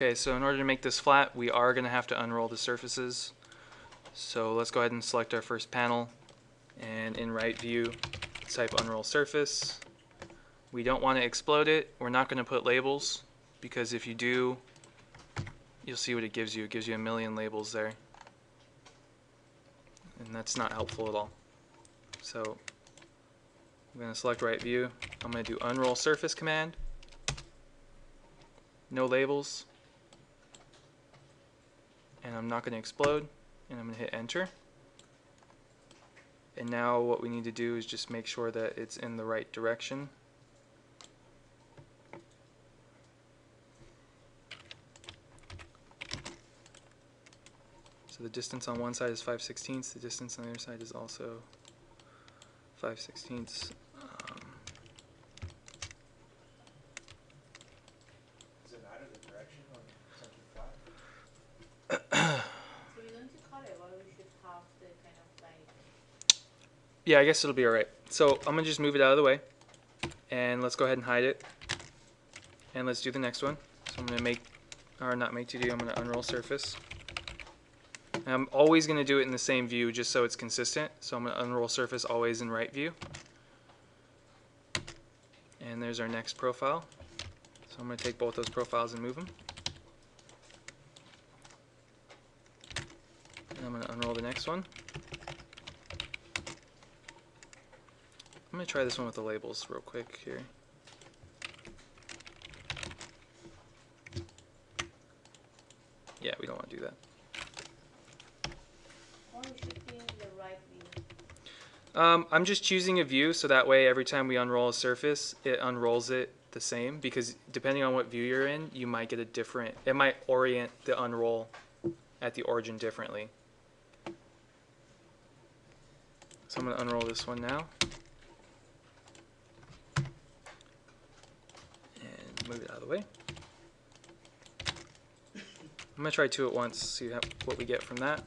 Okay, so in order to make this flat, we are going to have to unroll the surfaces. So let's go ahead and select our first panel, and in right view, type unroll surface. We don't want to explode it. We're not going to put labels, because if you do, you'll see what it gives you. It gives you a million labels there, and that's not helpful at all. So I'm going to select right view. I'm going to do unroll surface command. No labels. And I'm not going to explode, and I'm going to hit enter. And now what we need to do is just make sure that it's in the right direction. So the distance on one side is 5/16, the distance on the other side is also 5/16. Is it matter the direction on something flat? So we're going to cut it, or we should have the kind of like... Yeah, I guess it'll be alright. So I'm going to just move it out of the way, and let's go ahead and hide it. And let's do the next one. So I'm going to make, or not make 2D, I'm going to unroll surface. And I'm always going to do it in the same view just so it's consistent. So I'm going to unroll surface always in right view. And there's our next profile. So I'm going to take both those profiles and move them. And I'm going to unroll the next one. I'm going to try this one with the labels real quick here. Yeah, we don't want to do that. Or we should be in the right view. I'm just choosing a view so that way every time we unroll a surface, it unrolls it the same, because depending on what view you're in, you might get a different, it might orient the unroll at the origin differently. So I'm going to unroll this one now. And move it out of the way. I'm going to try two at once, see what we get from that.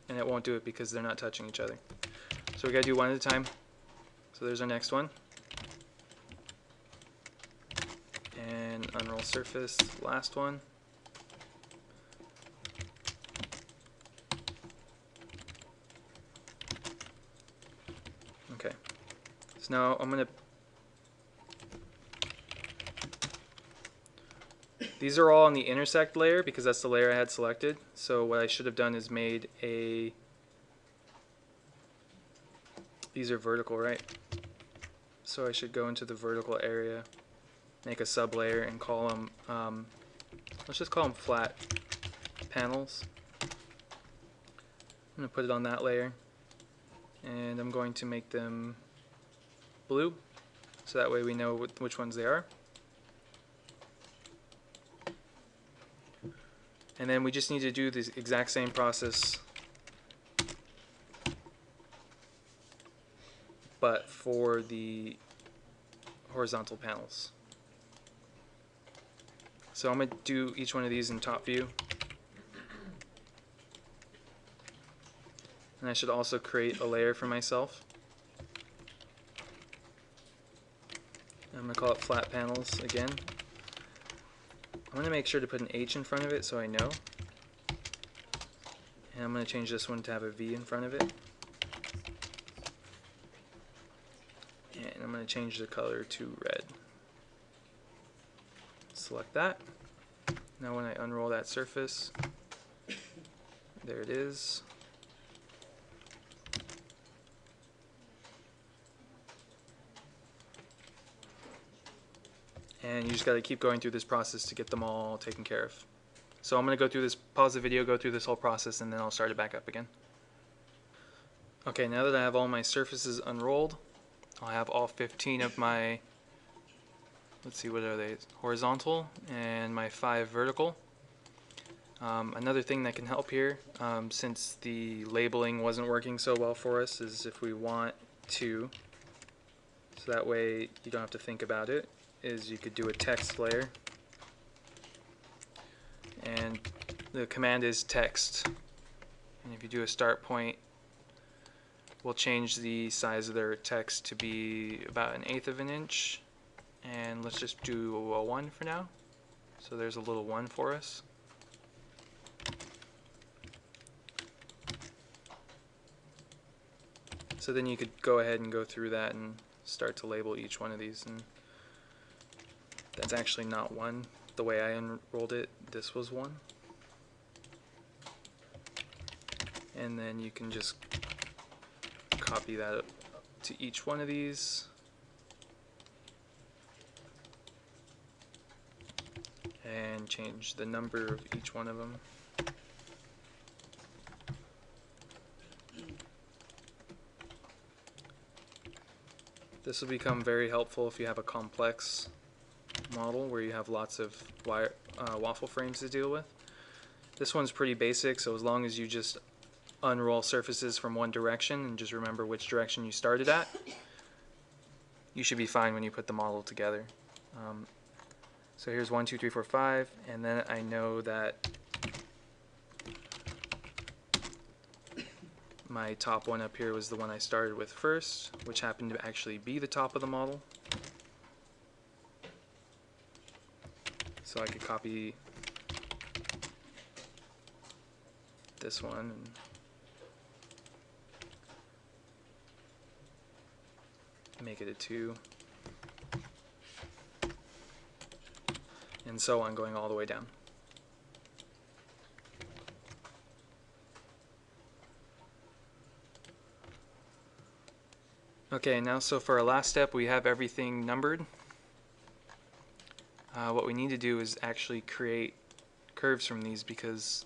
And it won't do it because they're not touching each other. So we got to do one at a time. So there's our next one. And unroll surface, last one. Okay. So now I'm going to... These are all on the intersect layer because that's the layer I had selected. So what I should have done is made a... These are vertical, right? So I should go into the vertical area, make a sublayer, and call them, let's just call them flat panels. I'm going to put it on that layer, and I'm going to make them blue, so that way we know which ones they are. And then we just need to do the exact same process, but for the horizontal panels. So I'm going to do each one of these in top view. And I should also create a layer for myself. I'm going to call it flat panels again. I'm going to make sure to put an H in front of it so I know. And I'm going to change this one to have a V in front of it. And I'm going to change the color to red. Select that. Now when I unroll that surface, there it is. And you just got to keep going through this process to get them all taken care of. So I'm going to go through this, pause the video, go through this whole process, and then I'll start it back up again. Okay, now that I have all my surfaces unrolled, I'll have all 15 of my, let's see, what are they, horizontal, and my 5 vertical. Another thing that can help here, since the labeling wasn't working so well for us, is if we want to, so that way you don't have to think about it, is you could do a text layer, and the command is text, and if you do a start point, we'll change the size of their text to be about 1/8 of an inch, and let's just do a 1 for now. So there's a little 1 for us. So then you could go ahead and go through that and start to label each one of these, and that's actually not 1. The way I unrolled it, this was 1. And then you can just copy that up to each one of these. And change the number of each one of them. This will become very helpful if you have a complex model where you have lots of waffle frames to deal with. This one's pretty basic, so as long as you just unroll surfaces from one direction and just remember which direction you started at, you should be fine when you put the model together. So here's 1, 2, 3, 4, 5, and then I know that my top one up here was the one I started with first, which happened to actually be the top of the model. So I could copy this one and make it a 2. And so on, going all the way down. Okay, now so for our last step, we have everything numbered. What we need to do is actually create curves from these, because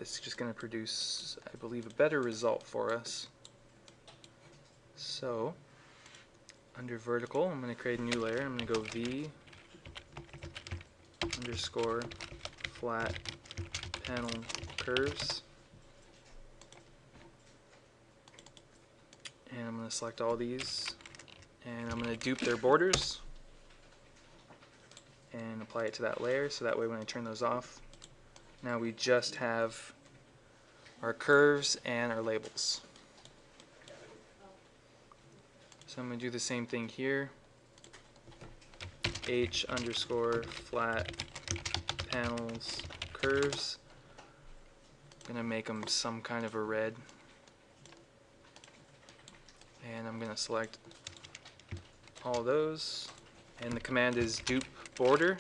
it's just going to produce, I believe, a better result for us. So under vertical, I'm going to create a new layer. I'm going to go V underscore flat panel curves. And I'm going to select all these, and I'm going to dupe their borders and apply it to that layer, so that way when I turn those off, now we just have our curves and our labels. So I'm going to do the same thing here. H underscore flat panels curves. I'm going to make them some kind of a red. And I'm going to select all those. And the command is dupe border.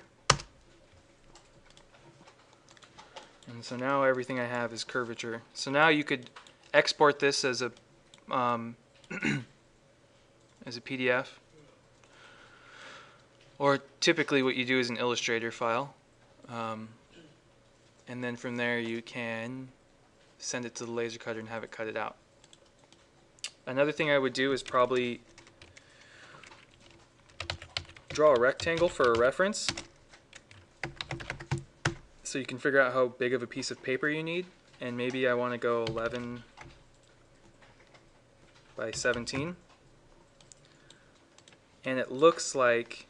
And so now everything I have is curvature. So now you could export this as a as a PDF, or typically what you do is an Illustrator file, and then from there you can send it to the laser cutter and have it cut it out. Another thing I would do is probably draw a rectangle for a reference, so you can figure out how big of a piece of paper you need, and maybe I want to go 11 by 17. And it looks like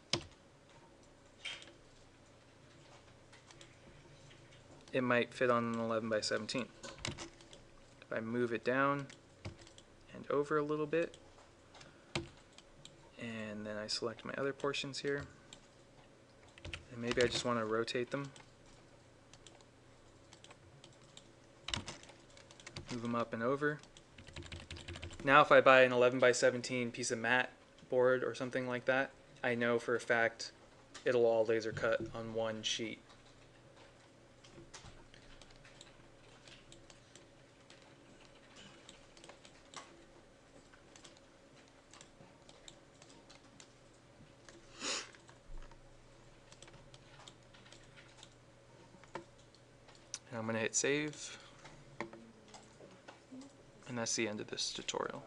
it might fit on an 11 by 17. If I move it down and over a little bit, and then I select my other portions here, and maybe I just want to rotate them, move them up and over. Now if I buy an 11 by 17 piece of mat board or something like that, I know for a fact it'll all laser cut on one sheet. And I'm going to hit save, and that's the end of this tutorial.